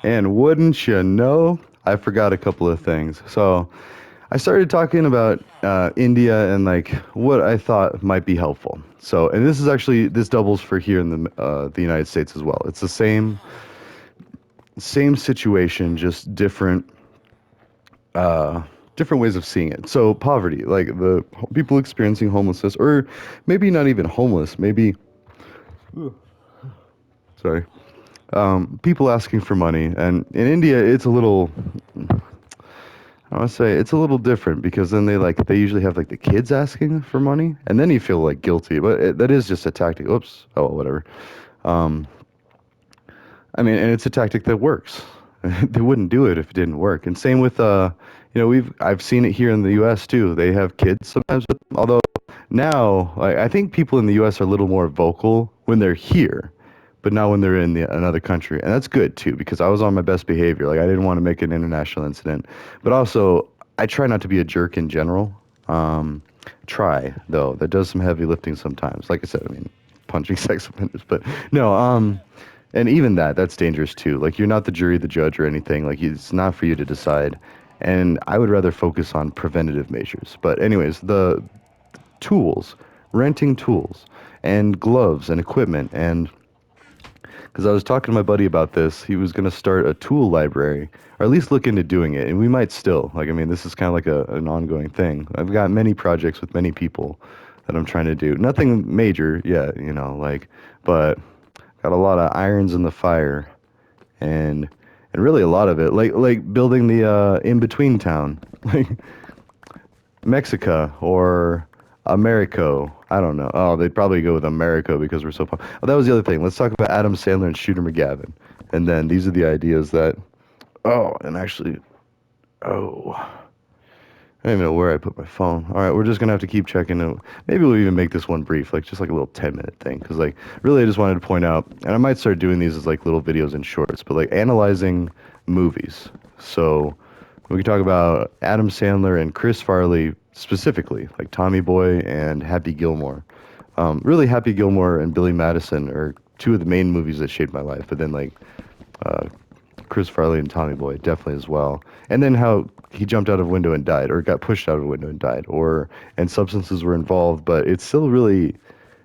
And wouldn't you know, I forgot a couple of things. So I started talking about India and like what I thought might be helpful. So, and this is actually this doubles for here in the United States as well. It's the same situation, just uh, different ways of seeing it. So poverty, like the people experiencing homelessness, or maybe not even homeless, maybe sorry, people asking for money. And in India, it's a little, I want to say it's a little different because then they usually have like the kids asking for money, and then you feel like guilty. But that is just a tactic. Oops. Oh, whatever. Um, I mean, and it's a tactic that works. They wouldn't do it if it didn't work. And same with I've seen it here in the U.S. too. They have kids sometimes with them. Although now, like, I think people in the U.S. are a little more vocal when they're here, but not when they're in another country. And that's good too because I was on my best behavior. Like I didn't want to make an international incident, but also I try not to be a jerk in general. Try though. That does some heavy lifting sometimes. Like I said, I mean, punching sex offenders, but no. And even that's dangerous too. Like you're not the jury, the judge, or anything. Like it's not for you to decide. And I would rather focus on preventative measures. But anyways, the tools, renting tools, and gloves and equipment, and because I was talking to my buddy about this, he was going to start a tool library, or at least look into doing it. And we might still. Like I mean, this is kind of like an ongoing thing. I've got many projects with many people that I'm trying to do. Nothing major yet, like, but got a lot of irons in the fire and really a lot of it like building the in between town like Mexico or Americo. I don't know. Oh, they'd probably go with Americo because we're so far. Oh, that was the other thing. Let's talk about Adam Sandler and Shooter McGavin. And then these are the ideas that oh, and actually oh, I don't even know where I put my phone. All right, we're just gonna have to keep checking it. Maybe we'll even make this one brief, like just like a little 10-minute thing, because like really, I just wanted to point out, and I might start doing these as like little videos and shorts, but like analyzing movies. So we can talk about Adam Sandler and Chris Farley specifically, like Tommy Boy and Happy Gilmore. Really, Happy Gilmore and Billy Madison are two of the main movies that shaped my life. But then like uh, Chris Farley and Tommy Boy definitely as well. And then how he jumped out of a window and died, or got pushed out of a window and died, or and substances were involved, but it's still really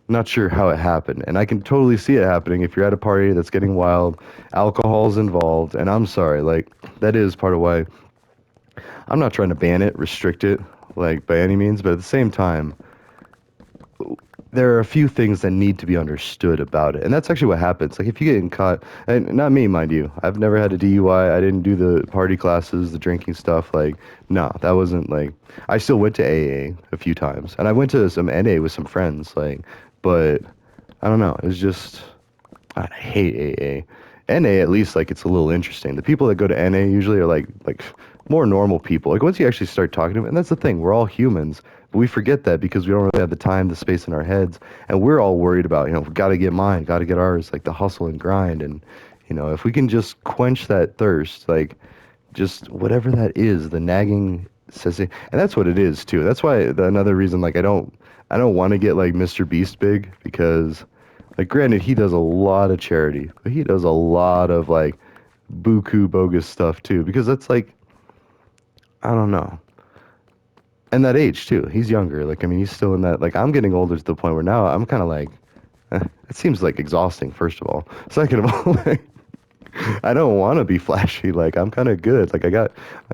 not sure how it happened. And I can totally see it happening if you're at a party that's getting wild, alcohol's involved, and I'm sorry, like that is part of why I'm not trying to ban it, restrict it, like by any means, but at the same time, there are a few things that need to be understood about it. And that's actually what happens. Like if you get caught, and not me, mind you, I've never had a DUI. I didn't do the party classes, the drinking stuff. Like, no, that wasn't like, I still went to AA a few times and I went to some NA with some friends. Like, but I don't know. It's just, I hate AA. NA, at least, like, it's a little interesting. The people that go to NA usually are like more normal people. Like, once you actually start talking to them, and that's the thing, we're all humans, but we forget that because we don't really have the time, the space in our heads, and we're all worried about, we got to get mine, got to get ours, like the hustle and grind, and if we can just quench that thirst, like, just whatever that is, the nagging and that's what it is too. That's why another reason, like, I don't want to get like Mr. Beast big because. Like, granted, he does a lot of charity, but he does a lot of like buku bogus stuff too. Because that's like, I don't know. And that age too. He's younger. Like, I mean, he's still in that. Like, I'm getting older to the point where now I'm kind of like, it seems like exhausting. First of all, second of all, like, I don't want to be flashy. Like, I'm kind of good. Like, I got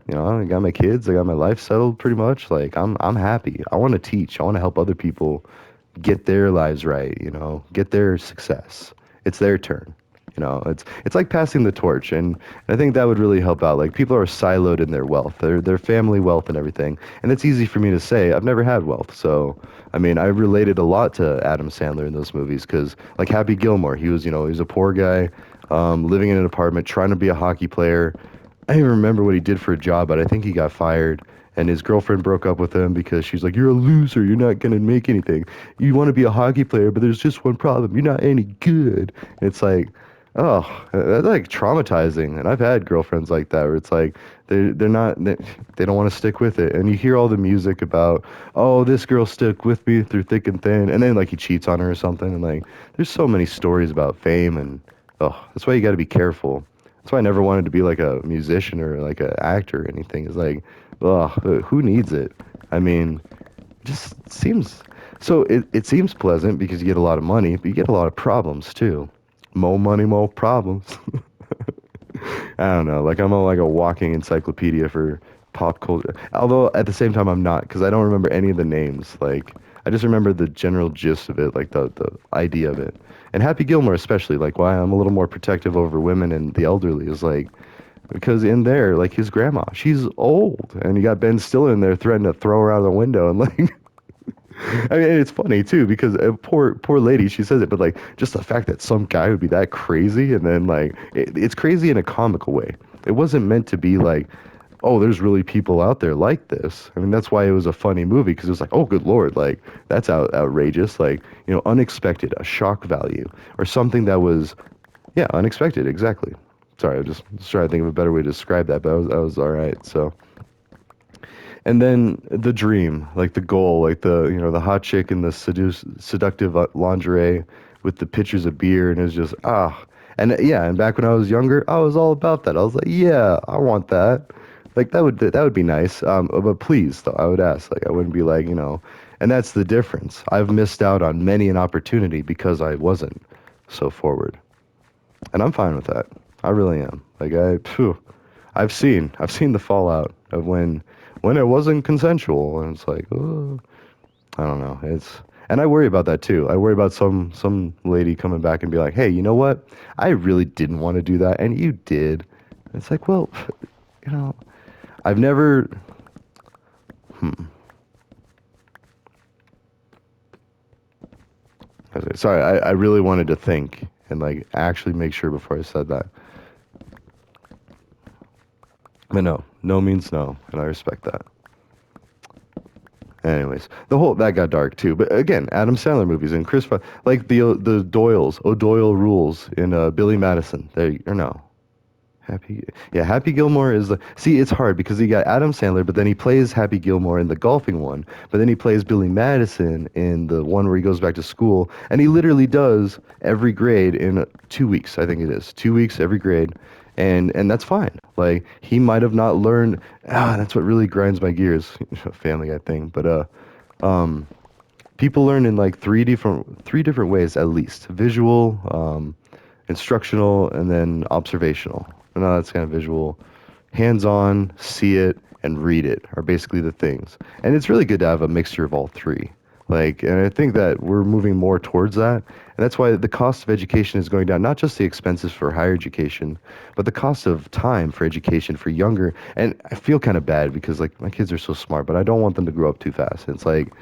my kids. I got my life settled pretty much. Like, I'm happy. I want to teach. I want to help other people get their lives right, get their success. It's their turn. It's like passing the torch, and I think that would really help out. Like people are siloed in their wealth, their family wealth and everything. And it's easy for me to say. I've never had wealth. So, I mean, I related a lot to Adam Sandler in those movies cuz like Happy Gilmore, he was a poor guy living in an apartment trying to be a hockey player. I don't even remember what he did for a job, but I think he got fired. And his girlfriend broke up with him because she's like, "You're a loser. You're not gonna make anything. You want to be a hockey player, but there's just one problem. You're not any good." And it's like, oh, that's like traumatizing. And I've had girlfriends like that where it's like they're not they don't want to stick with it. And you hear all the music about, oh, this girl stuck with me through thick and thin, and then like he cheats on her or something. And like, there's so many stories about fame, and oh, that's why you got to be careful. That's why I never wanted to be like a musician or like an actor or anything. It's like, ugh, who needs it? I mean, just seems so it seems pleasant because you get a lot of money, but you get a lot of problems too. More money, more problems. I don't know. Like like a walking encyclopedia for pop culture. Although at the same time I'm not because I don't remember any of the names. Like I just remember the general gist of it, like the idea of it. And Happy Gilmore especially, like why I'm a little more protective over women and the elderly is like because in there, like his grandma, she's old, and you got Ben Stiller in there threatening to throw her out of the window, and like I mean, it's funny too because poor lady, she says it, but like just the fact that some guy would be that crazy, and then like it's crazy in a comical way. It wasn't meant to be like, oh, there's really people out there like this. I mean, that's why it was a funny movie because it was like, oh, good lord, like that's outrageous, like unexpected, a shock value, or something that was, yeah, unexpected, exactly. Sorry, I just trying to think of a better way to describe that, but I was all right. So. And then the dream, like the goal, like the hot chick in the seductive lingerie with the pictures of beer, and it's just and yeah, and back when I was younger, I was all about that. I was like, yeah, I want that. Like that would be nice. But please, though, I would ask. Like I wouldn't be like, and that's the difference. I've missed out on many an opportunity because I wasn't so forward, and I'm fine with that. I really am. Like I've seen the fallout of when it wasn't consensual, and it's like, oh, I don't know. And I worry about that too. I worry about some lady coming back and be like, hey, you know what? I really didn't want to do that, and you did. It's like, well, you know, I've never. Hmm. Sorry, I really wanted to think and like actually make sure before I said that. But no, no means no, and I respect that. Anyways, the whole that got dark too. But again, Adam Sandler movies and like the Doyles, O'Doyle rules in Billy Madison. There or no, Happy Gilmore is the see. It's hard because he got Adam Sandler, but then he plays Happy Gilmore in the golfing one, but then he plays Billy Madison in the one where he goes back to school, and he literally does every grade in 2 weeks. I think it is 2 weeks every grade, and that's fine. Like he might have not learned. That's what really grinds my gears. Family Guy thing, but um, people learn in like three different ways at least: visual, instructional, and then observational. No, that's kind of visual. Hands-on, see it, and read it are basically the things. And it's really good to have a mixture of all three. Like, and I think that we're moving more towards that. And that's why the cost of education is going down, not just the expenses for higher education, but the cost of time for education for younger. And I feel kind of bad because like my kids are so smart, but I don't want them to grow up too fast. It's like,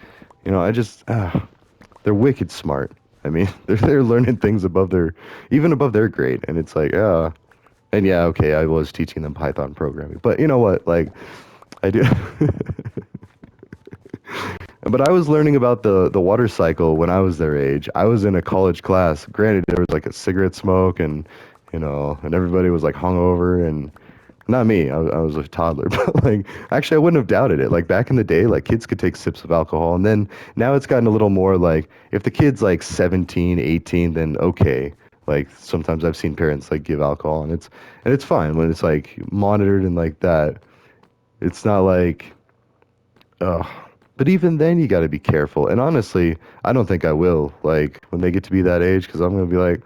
I just, they're wicked smart. I mean, they're learning things even above their grade, and it's like, and yeah, okay, I was teaching them Python programming, but you know what? Like, I do. But I was learning about the water cycle when I was their age. I was in a college class. Granted, there was like a cigarette smoke, and everybody was like hungover, and not me. I was a toddler, but like actually, I wouldn't have doubted it. Like back in the day, like kids could take sips of alcohol, and then now it's gotten a little more like if the kid's like 17, 18, then okay. Like sometimes I've seen parents like give alcohol, and it's fine when it's like monitored and like that. It's not like, ugh. But even then, you got to be careful. And honestly, I don't think I will. Like when they get to be that age, because I'm gonna be like,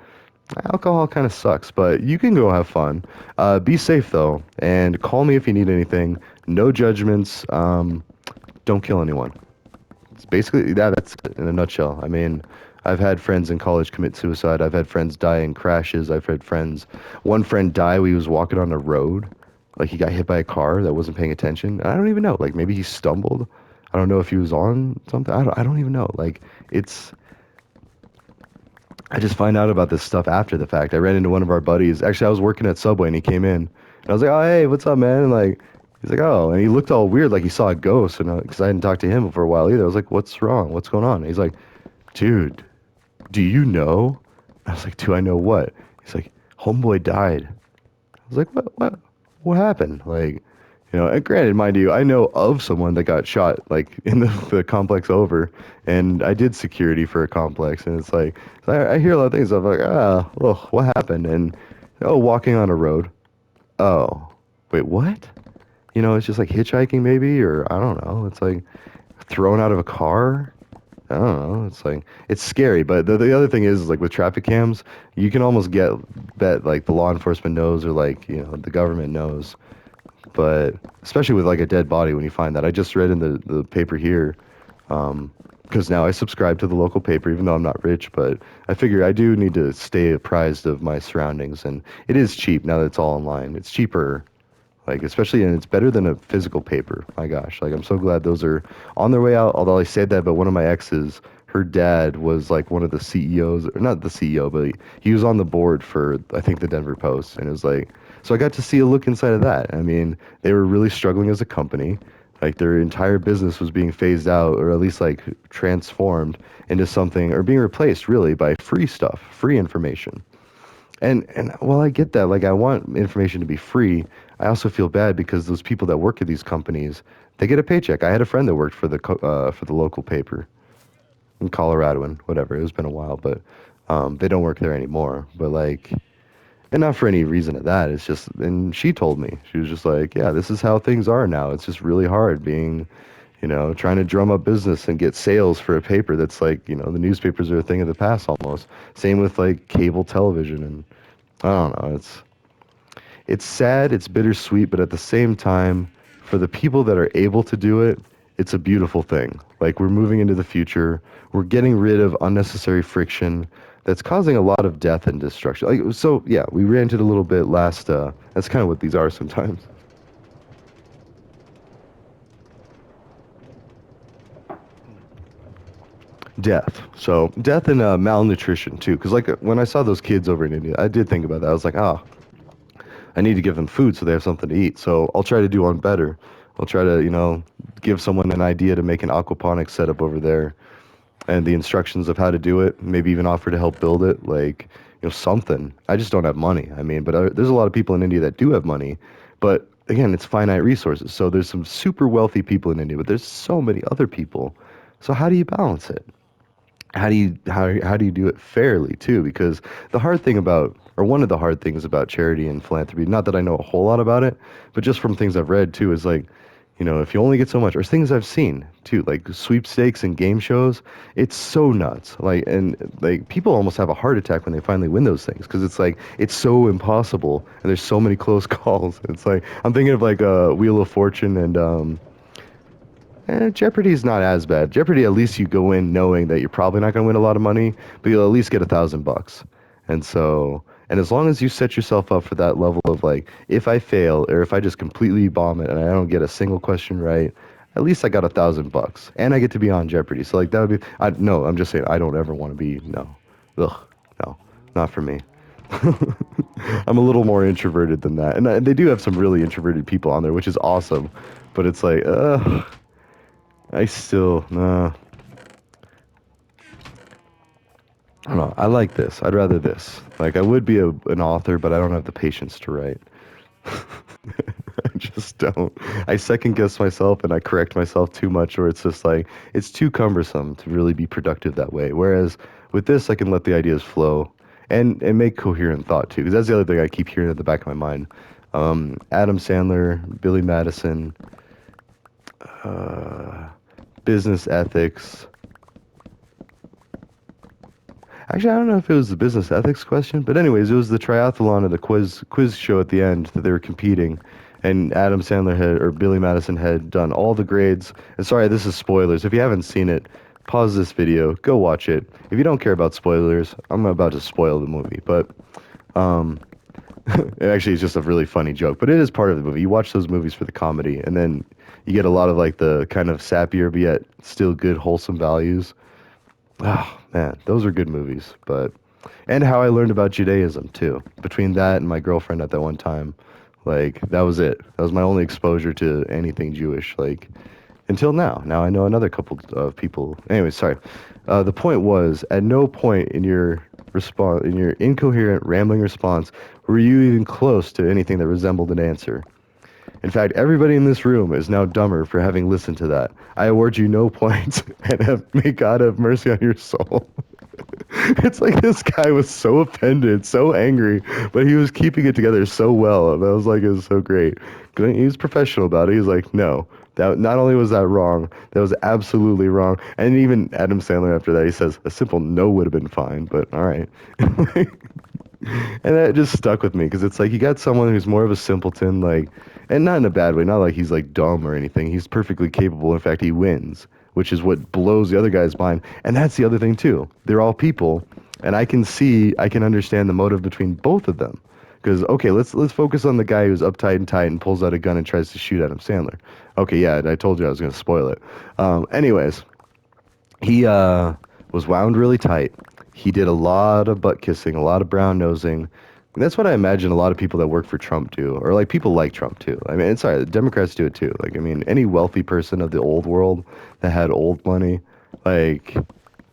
alcohol kind of sucks, but you can go have fun. Be safe though, and call me if you need anything. No judgments. Don't kill anyone. It's basically that's it in a nutshell. I mean, I've had friends in college commit suicide. I've had friends die in crashes. I've had one friend die when he was walking on a road. Like he got hit by a car that wasn't paying attention. I don't even know. Like maybe he stumbled. I don't know if he was on something. I don't even know. Like it's I just find out about this stuff after the fact. I ran into one of our buddies. Actually, I was working at Subway and he came in. And I was like, "Oh, hey, what's up, man?" And like, he's like, "Oh," and he looked all weird, like he saw a ghost. And because I hadn't talked to him for a while either, I was like, "What's wrong? What's going on?" And he's like, "Dude, do you know?" I was like, "Do I know what?" He's like, "Homeboy died." I was like, what happened?" Like, and granted, mind you, I know of someone that got shot like in the complex over, and I did security for a complex, and it's like I hear a lot of things. I'm like, well, what happened? And walking on a road. Oh, wait, what? You know, it's just like hitchhiking maybe, or I don't know. It's like thrown out of a car. I don't know. It's like it's scary, but the other thing is like with traffic cams, you can almost get bet like the law enforcement knows or like the government knows. But especially with like a dead body, when you find that, I just read in the paper here, because now I subscribe to the local paper, even though I'm not rich. But I figure I do need to stay apprised of my surroundings, and it is cheap now that it's all online. It's cheaper, like especially, and it's better than a physical paper. My gosh, like I'm so glad those are on their way out. Although I said that, but one of my exes, her dad was like one of the CEOs, or not the CEO, but he was on the board for I think the Denver Post, and it was like, so I got to see a look inside of that. I mean, they were really struggling as a company. Like their entire business was being phased out, or at least like transformed into something, or being replaced really by free stuff, free information. And while I get that, like I want information to be free, I also feel bad because those people that work at these companies, they get a paycheck. I had a friend that worked for the local paper in Colorado and whatever. It's been a while, but they don't work there anymore. But like, and not for any reason of that. It's just, and she told me she was just like, yeah, this is how things are now. It's just really hard being, trying to drum up business and get sales for a paper that's like, the newspapers are a thing of the past almost. Same with like cable television and I don't know. It's sad, it's bittersweet, but at the same time, for the people that are able to do it, it's a beautiful thing. Like we're moving into the future, we're getting rid of unnecessary friction that's causing a lot of death and destruction. Like so, yeah, we ranted a little bit last. That's kind of what these are sometimes. Death. So death and malnutrition too. Because like when I saw those kids over in India, I did think about that. I was like, ah, I need to give them food so they have something to eat. So I'll try to do one better. I'll try to, give someone an idea to make an aquaponics setup over there and the instructions of how to do it. Maybe even offer to help build it. Like, something. I just don't have money. I mean, but there's a lot of people in India that do have money. But again, it's finite resources. So there's some super wealthy people in India, but there's so many other people. So how do you balance it? How do you do it fairly too? Because the hard thing about or one of the hard things about charity and philanthropy, not that I know a whole lot about it, but just from things I've read too, is like, if you only get so much, or things I've seen too, like sweepstakes and game shows, it's so nuts. Like, and like people almost have a heart attack when they finally win those things because it's like it's so impossible and there's so many close calls. It's like I'm thinking of like Wheel of Fortune and Jeopardy's not as bad. Jeopardy, at least you go in knowing that you're probably not going to win a lot of money, but you'll at least get $1,000. And so, and as long as you set yourself up for that level of like, if I fail or if I just completely bomb it and I don't get a single question right, at least I got $1,000, and I get to be on Jeopardy. So like that would be, no, I'm just saying I don't ever want to be no, ugh, no, not for me. I'm a little more introverted than that, and they do have some really introverted people on there, which is awesome. But it's like, I still, nah, I don't know. I like this. I'd rather this. Like, I would be an author, but I don't have the patience to write. I just don't. I second guess myself and I correct myself too much, or it's just like, it's too cumbersome to really be productive that way. Whereas with this, I can let the ideas flow and make coherent thought too. Because that's the other thing I keep hearing at the back of my mind. Adam Sandler, Billy Madison, uh, business ethics. Actually, I don't know if it was the business ethics question, but anyways, it was the triathlon or the quiz show at the end that they were competing, and Adam Sandler had or Billy Madison had done all the grades. And sorry, this is spoilers. If you haven't seen it, pause this video, go watch it. If you don't care about spoilers, I'm about to spoil the movie, but um, it actually is just a really funny joke. But it is part of the movie. You watch those movies for the comedy, and then you get a lot of like the kind of sappier but yet still good wholesome values. Oh man, those are good movies. But and how I learned about Judaism too. Between that and my girlfriend at that one time, like that was it. That was my only exposure to anything Jewish. Like until now. Now I know another couple of people. Anyway, sorry. The point was, at no point in your response, in your incoherent, rambling response, were you even close to anything that resembled an answer. In fact, everybody in this room is now dumber for having listened to that. I award you no points, and may God have mercy on your soul. It's like this guy was so offended, so angry, but he was keeping it together so well. And I was like, it was so great. 'Cause he was professional about it. He's like, no, that not only was that wrong, that was absolutely wrong. And even Adam Sandler after that, he says a simple no would have been fine, but all right. And that just stuck with me because it's like you got someone who's more of a simpleton, like, and not in a bad way, not like he's like dumb or anything. He's perfectly capable. In fact, he wins, which is what blows the other guy's mind. And that's the other thing too. They're all people, and I can understand the motive between both of them. Because okay, let's focus on the guy who's uptight and tight and pulls out a gun and tries to shoot Adam Sandler. Okay, yeah, I told you I was going to spoil it. Anyways, he was wound really tight. He did a lot of butt kissing, a lot of brown nosing. And that's what I imagine a lot of people that work for Trump do, or like people like Trump too. I mean, sorry, the Democrats do it too. Like, I mean, any wealthy person of the old world that had old money, like,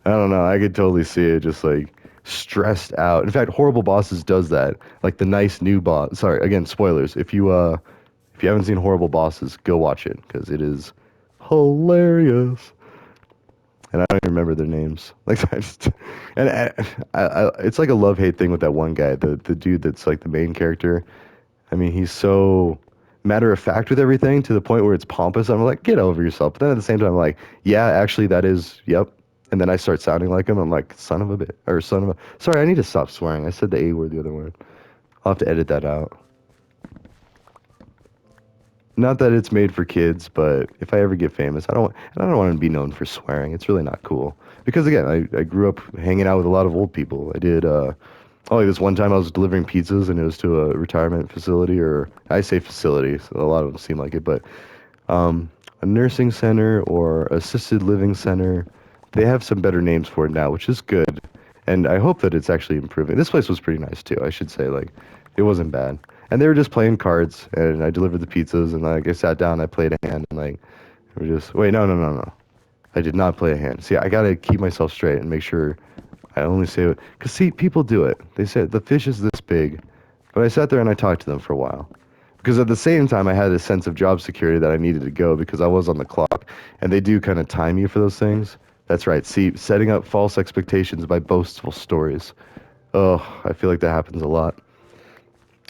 I don't know, I could totally see it just like stressed out. In fact, Horrible Bosses does that. Like the nice new boss. Sorry, again, spoilers. If you haven't seen Horrible Bosses, go watch it because it is hilarious and I don't even remember their names. Like I just, and it's like a love hate thing with that one guy, the dude that's like the main character. I mean, he's so matter of fact with everything to the point where it's pompous. I'm like, get over yourself. But then at the same time, I'm like, yeah, actually, that is, yep. And then I start sounding like him. I'm like, son of a bit, or son of a. Sorry, I need to stop swearing. I said the A word the other word. I'll have to edit that out. Not that it's made for kids, but if I ever get famous, I don't want to be known for swearing. It's really not cool. Because again, I grew up hanging out with a lot of old people. I did, like this one time I was delivering pizzas and it was to a retirement facility, or I say facility, so a lot of them seem like it, but um, a nursing center or assisted living center. They have some better names for it now, which is good. And I hope that it's actually improving. This place was pretty nice too, I should say. Like, it wasn't bad. And they were just playing cards, and I delivered the pizzas, and like I sat down, I played a hand, and like we were just wait, no. I did not play a hand. See, I gotta keep myself straight and make sure I only say it. Cause see, people do it. They say the fish is this big, but I sat there and I talked to them for a while. Because at the same time, I had a sense of job security that I needed to go because I was on the clock, and they do kind of time you for those things. That's right. See, setting up false expectations by boastful stories. Oh, I feel like that happens a lot.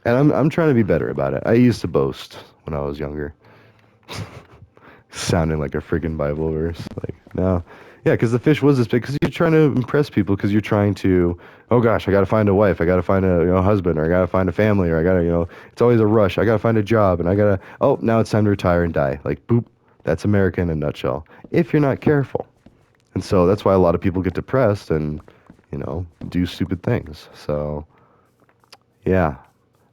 And I'm trying to be better about it. I used to boast when I was younger, sounding like a freaking Bible verse. Like, no. Yeah, because the fish was this big. Because you're trying to impress people. Because you're trying to, oh gosh, I got to find a wife. I got to find a husband, or I got to find a family, or I got to it's always a rush. I got to find a job, and I got to. Oh, now it's time to retire and die. Like, boop. That's America in a nutshell. If you're not careful, and so that's why a lot of people get depressed and do stupid things. So yeah.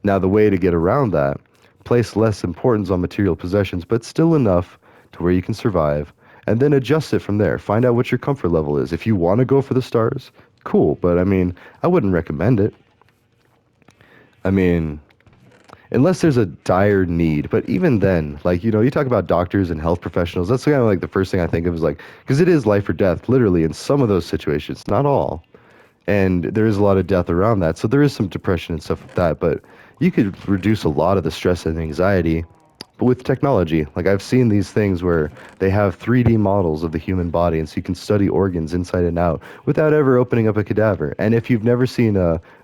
Now, the way to get around that, place less importance on material possessions, but still enough to where you can survive, and then adjust it from there. Find out what your comfort level is. If you want to go for the stars, cool, but I mean, I wouldn't recommend it. I mean, unless there's a dire need. But even then, like, you talk about doctors and health professionals, that's kind of like the first thing I think of is like, because it is life or death, literally, in some of those situations, not all. And there is a lot of death around that. So there is some depression and stuff like that, but you could reduce a lot of the stress and anxiety but with technology. Like I've seen these things where they have 3D models of the human body, and so you can study organs inside and out without ever opening up a cadaver. And if you've never seen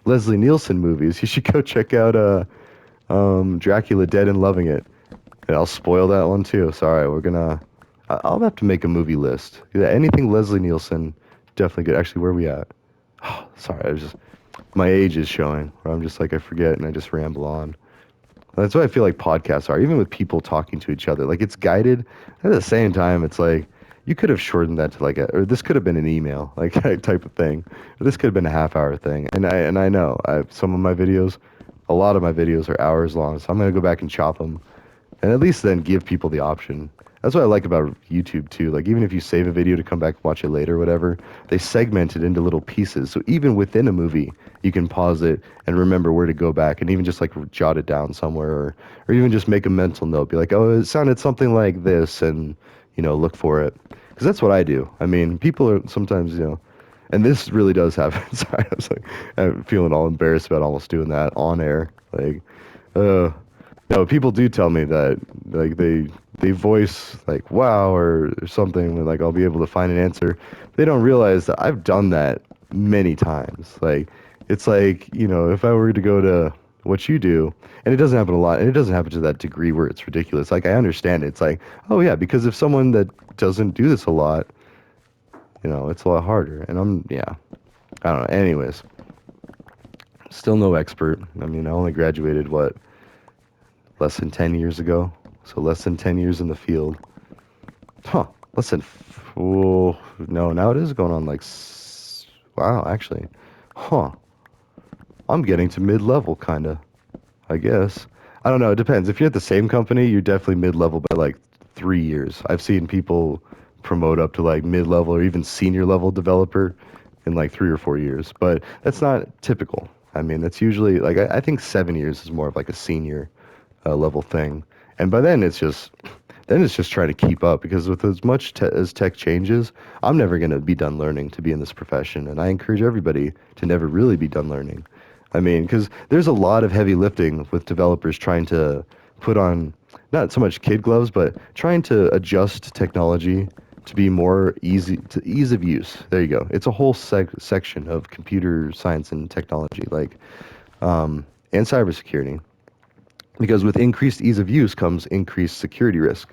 Leslie Nielsen movies, you should go check out Dracula Dead and Loving It. And I'll spoil that one too. Sorry, I'll have to make a movie list. Yeah, anything Leslie Nielsen, definitely good. Actually, where are we at? Oh, sorry, my age is showing. Where I'm just like, I forget and I just ramble on. That's what I feel like podcasts are, even with people talking to each other. Like it's guided. At the same time, it's like you could have shortened that to like or this could have been an email, like type of thing. Or this could have been a half-hour thing. And I know some of my videos, a lot of my videos are hours long, so I'm gonna go back and chop them, and at least then give people the option. That's what I like about YouTube too. Like even if you save a video to come back and watch it later or whatever, they segment it into little pieces. So even within a movie, you can pause it and remember where to go back and even just like jot it down somewhere or even just make a mental note. Be like, oh, it sounded something like this and, look for it. Because that's what I do. I mean, people are sometimes, and this really does happen. Sorry, I was like, I'm feeling all embarrassed about almost doing that on air. Like, no, people do tell me that like they voice like wow or something when like I'll be able to find an answer. They don't realize that I've done that many times. Like, it's like, if I were to go to what you do, and it doesn't happen a lot, and it doesn't happen to that degree where it's ridiculous. Like, I understand it. It's like, oh yeah, because if someone that doesn't do this a lot, it's a lot harder. And yeah, I don't know. Anyways, still no expert. I mean, I only graduated, what, less than 10 years ago? So less than 10 years in the field. Huh. Less than, oh, no, now it is going on like, wow, actually. Huh. I'm getting to mid-level, kind of, I guess. I don't know. It depends. If you're at the same company, you're definitely mid-level by like 3 years. I've seen people promote up to like mid-level or even senior level developer in like 3 or 4 years. But that's not typical. I mean, that's usually like I think 7 years is more of like a senior level thing. And by then it's just trying to keep up because with as much as tech changes, I'm never going to be done learning to be in this profession. And I encourage everybody to never really be done learning. I mean, because there's a lot of heavy lifting with developers trying to put on not so much kid gloves, but trying to adjust technology to be more ease of use. There you go. It's a whole section of computer science and technology, like and cybersecurity, because with increased ease of use comes increased security risk.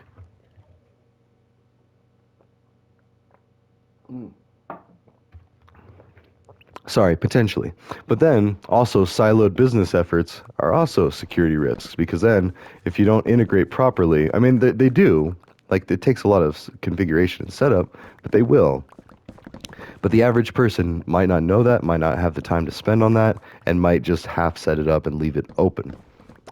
Sorry, potentially. But then also siloed business efforts are also security risks because then if you don't integrate properly, I mean, they do. Like it takes a lot of configuration and setup, but they will. But the average person might not know that, might not have the time to spend on that, and might just half set it up and leave it open.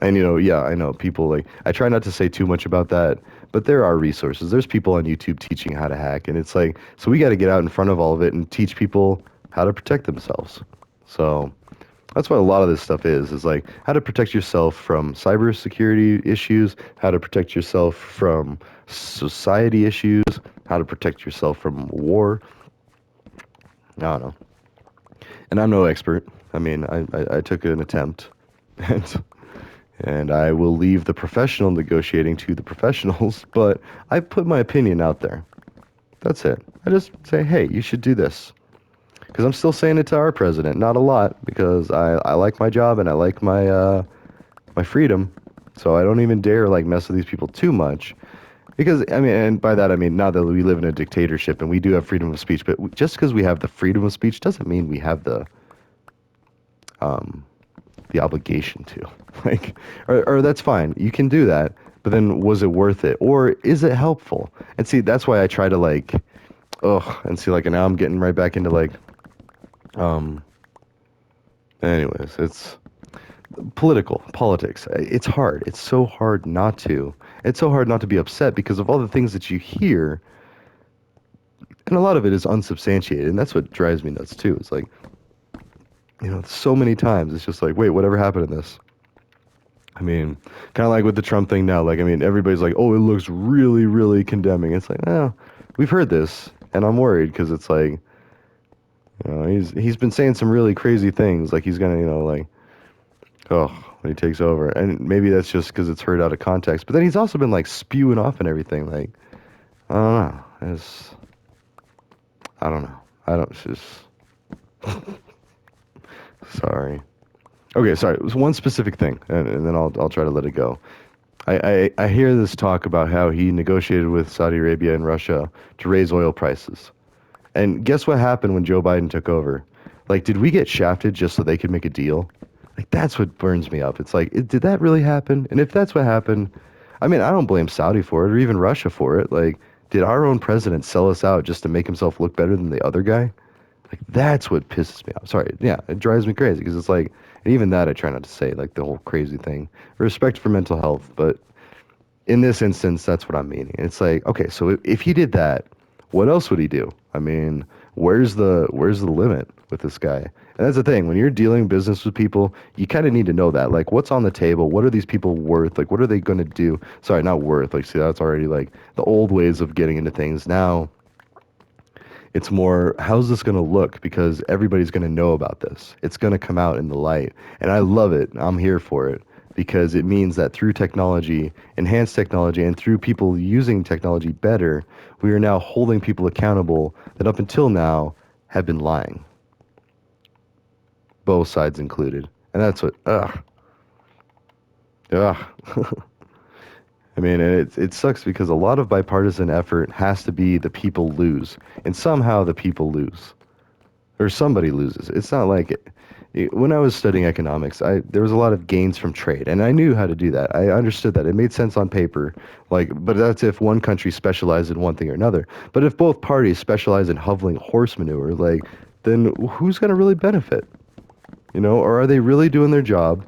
And yeah, I know people like I try not to say too much about that, but there are resources. There's people on YouTube teaching how to hack, and it's like so we got to get out in front of all of it and teach people how to protect themselves. So that's what a lot of this stuff is like how to protect yourself from cybersecurity issues, how to protect yourself from society issues, how to protect yourself from war. I don't know. And I'm no expert. I mean, I took an attempt, and I will leave the professional negotiating to the professionals, but I put my opinion out there. That's it. I just say, hey, you should do this. Because I'm still saying it to our president. Not a lot, because I like my job and I like my freedom. So I don't even dare like mess with these people too much. Because, I mean, and by that I mean not that we live in a dictatorship and we do have freedom of speech, but just because we have the freedom of speech doesn't mean we have um, the obligation to. Like, or that's fine. You can do that, but then was it worth it? Or is it helpful? And see, that's why I try to like, and see, like, now I'm getting right back into like, um, anyways, it's politics. It's hard. It's so hard not to. It's so hard not to be upset because of all the things that you hear, and a lot of it is unsubstantiated, and that's what drives me nuts too. It's like, so many times it's just like, wait, whatever happened in this? I mean, kind of like with the Trump thing now. Like, I mean, everybody's like, oh, it looks really, really condemning. It's like, no, we've heard this, and I'm worried because it's like, he's been saying some really crazy things. Like he's gonna, like, oh, when he takes over, and maybe that's just because it's heard out of context. But then he's also been like spewing off and everything. Like, I don't know. I don't know. I don't. It's just sorry. Okay, sorry. It was one specific thing, and then I'll try to let it go. I hear this talk about how he negotiated with Saudi Arabia and Russia to raise oil prices. And guess what happened when Joe Biden took over? Like, did we get shafted just so they could make a deal? Like, that's what burns me up. It's like, did that really happen? And if that's what happened, I mean, I don't blame Saudi for it or even Russia for it. Like, did our own president sell us out just to make himself look better than the other guy? Like, that's what pisses me off. Sorry, yeah, it drives me crazy because it's like, and even that I try not to say, like the whole crazy thing. Respect for mental health, but in this instance, that's what I'm meaning. It's like, okay, so if he did that, what else would he do? I mean, where's the limit with this guy? And that's the thing. When you're dealing business with people, you kind of need to know that. Like, what's on the table? What are these people worth? Like, what are they going to do? Sorry, not worth. Like, see, that's already like the old ways of getting into things. Now, it's more, how's this going to look? Because everybody's going to know about this. It's going to come out in the light. And I love it. I'm here for it because it means that through technology, enhanced technology, and through people using technology better, we are now holding people accountable that up until now have been lying. both sides included. And that's what, ugh. I mean, and it sucks because a lot of bipartisan effort has to be the people lose, and somehow the people lose, or somebody loses. It's not like when I was studying economics, I there was a lot of gains from trade, and I knew how to do that. I understood that. It made sense on paper, like, but that's if one country specialized in one thing or another. But if both parties specialize in hoveling horse manure, like, then who's going to really benefit? Or are they really doing their job?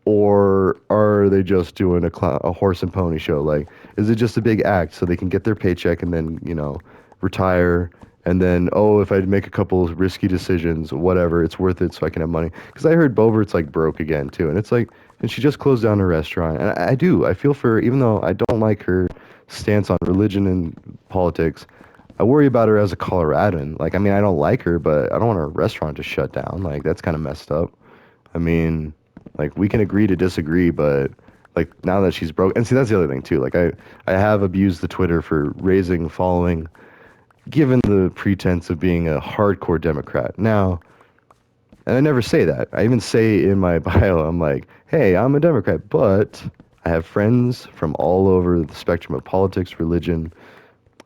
Or are they just doing a horse and pony show? Like, is it just a big act so they can get their paycheck and then, retire? And then, oh, if I make a couple of risky decisions, whatever, it's worth it so I can have money. Because I heard Bovert's like broke again too, and it's like, and she just closed down her restaurant. And I do, I feel for her, even though I don't like her stance on religion and politics. I worry about her as a Coloradan. Like, I mean, I don't like her, but I don't want her restaurant to shut down. Like, that's kind of messed up. I mean, like we can agree to disagree, but like now that she's broke, and see that's the other thing too. Like I have abused the Twitter for raising following, given the pretense of being a hardcore Democrat. Now, and I never say that. I even say in my bio, I'm like, hey, I'm a Democrat, but I have friends from all over the spectrum of politics, religion,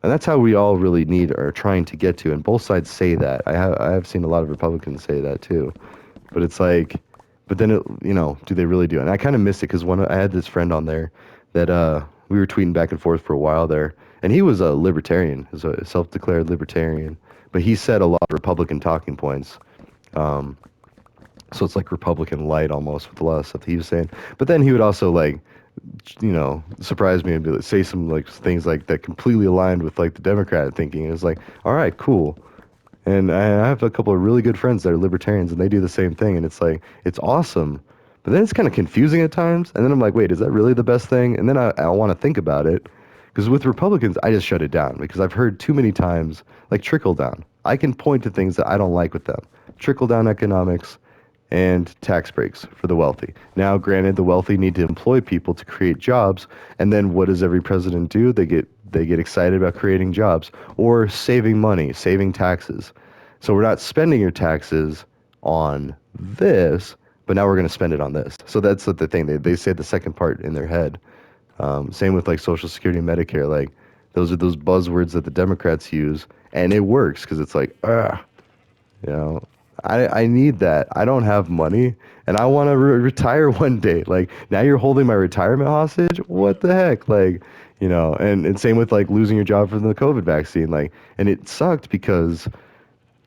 and that's how we all really need or are trying to get to. And both sides say that. I have seen a lot of Republicans say that too. But it's like, but then do they really do it? And I kind of missed it because I had this friend on there that we were tweeting back and forth for a while there, and he was a libertarian, he was a self-declared libertarian, but he said a lot of Republican talking points. Um, so it's like Republican light almost with a lot of stuff that he was saying. But then he would also like, surprise me and say some like things like that completely aligned with like the Democrat thinking. It was like, all right, cool. And I have a couple of really good friends that are libertarians, and they do the same thing. And it's like, it's awesome. But then it's kind of confusing at times. And then I'm like, wait, is that really the best thing? And then I want to think about it. Because with Republicans, I just shut it down because I've heard too many times, like trickle down. I can point to things that I don't like with them. Trickle down economics and tax breaks for the wealthy. Now, granted, the wealthy need to employ people to create jobs, and then what does every president do? They get excited about creating jobs or saving money, saving taxes. So we're not spending your taxes on this, but now we're going to spend it on this. So that's the thing. They say the second part in their head. Same with like Social Security and Medicare. Like those are those buzzwords that the Democrats use, and it works because it's like, you know, I need that. I don't have money, and I want to retire one day. Like now you're holding my retirement hostage. What the heck? Like, and same with like losing your job from the COVID vaccine. Like, and it sucked because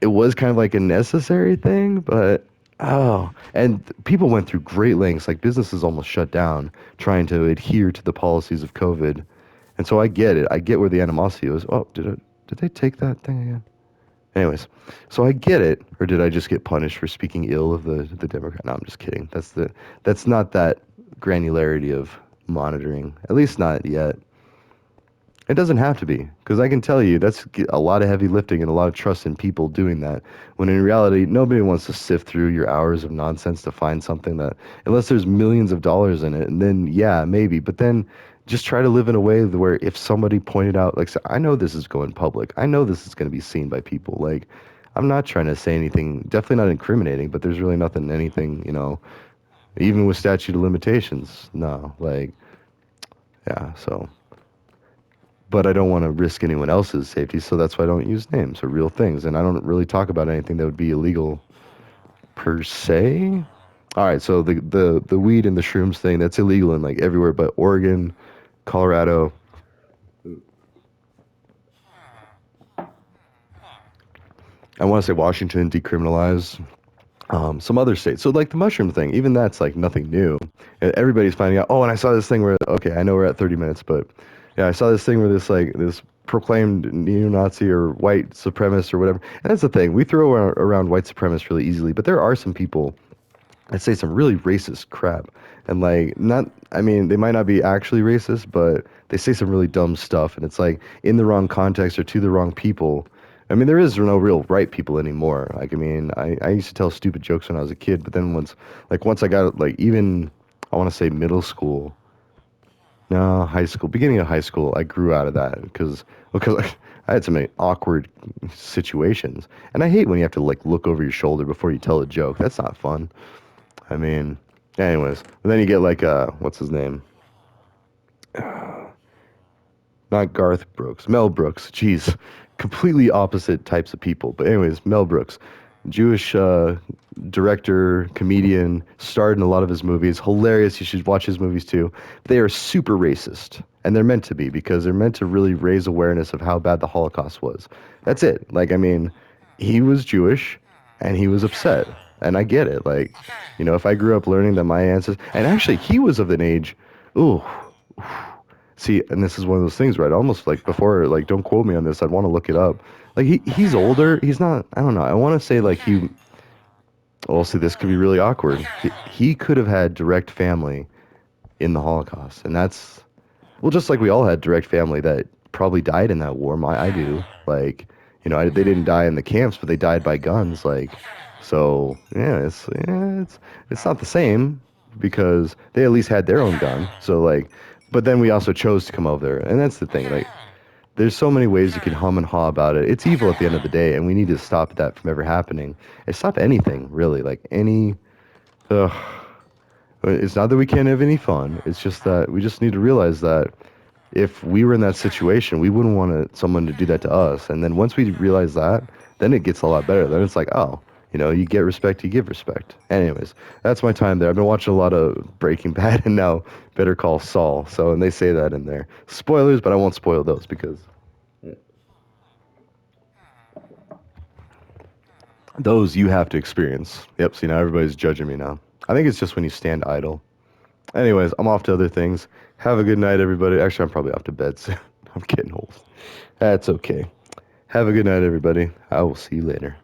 it was kind of like a necessary thing, but and people went through great lengths. Like businesses almost shut down trying to adhere to the policies of COVID. And so I get it. I get where the animosity was. Oh, did they take that thing again? Anyways, so I get it, or did I just get punished for speaking ill of the Democrat? No, I'm just kidding. That's not that granularity of monitoring, at least not yet. It doesn't have to be, because I can tell you that's a lot of heavy lifting and a lot of trust in people doing that. When in reality, nobody wants to sift through your hours of nonsense to find something that, unless there's millions of dollars in it, and then yeah, maybe. But then just try to live in a way where if somebody pointed out, like, I know this is going public, I know this is going to be seen by people. Like, I'm not trying to say anything, definitely not incriminating, but there's really nothing, anything, even with statute of limitations. No, like, yeah, so but I don't want to risk anyone else's safety, so that's why I don't use names or real things, and I don't really talk about anything that would be illegal per se. All right, so the weed and the shrooms thing, that's illegal in like everywhere but Oregon, Colorado. I want to say Washington decriminalized. Some other states. So like the mushroom thing, even that's like nothing new. And everybody's finding out. Oh, and I saw this thing where okay, I know we're at 30 minutes, but yeah, I saw this thing where this proclaimed neo-Nazi or white supremacist or whatever. And that's the thing. We throw around white supremacists really easily, but there are some people that say some really racist crap. And like not I mean, they might not be actually racist, but they say some really dumb stuff and it's like in the wrong context or to the wrong people. I mean, there is no real right people anymore. Like, I mean, I used to tell stupid jokes when I was a kid, but then once I got, like, even, I want to say middle school, No, high school, beginning of high school, I grew out of that because I had some awkward situations, and I hate when you have to like look over your shoulder before you tell a joke. That's not fun. I mean, anyways, and then you get like what's his name? Not Garth Brooks, Mel Brooks. Jeez, completely opposite types of people. But anyways, Mel Brooks, Jewish director, comedian, starred in a lot of his movies. Hilarious. You should watch his movies too. They are super racist, and they're meant to be because they're meant to really raise awareness of how bad the Holocaust was. That's it. Like, I mean, he was Jewish, and he was upset, and I get it. Like, if I grew up learning that my ancestors, and actually, he was of an age. Ooh, see, and this is one of those things, right? Almost like before, like, don't quote me on this. I'd want to look it up. Like, he's older. He's not. I don't know. I want to say like he. Well, see, this could be really awkward. He could have had direct family in the Holocaust, and that's well, just like we all had direct family that probably died in that war. I do. Like, they didn't die in the camps, but they died by guns. Like, so it's not the same because they at least had their own gun. So like, but then we also chose to come over there, and that's the thing. Like, there's so many ways you can hum and haw about it. It's evil at the end of the day, and we need to stop that from ever happening. And stop anything really, like any. Ugh. It's not that we can't have any fun. It's just that we just need to realize that if we were in that situation, we wouldn't want someone to do that to us. And then once we realize that, then it gets a lot better. Then it's like, oh, you get respect, you give respect. Anyways, that's my time there. I've been watching a lot of Breaking Bad and now Better Call Saul. So, and they say that in there. Spoilers, but I won't spoil those because those you have to experience. Yep, see, now everybody's judging me now. I think it's just when you stand idle. Anyways, I'm off to other things. Have a good night, everybody. Actually, I'm probably off to bed soon. I'm getting old. That's okay. Have a good night, everybody. I will see you later.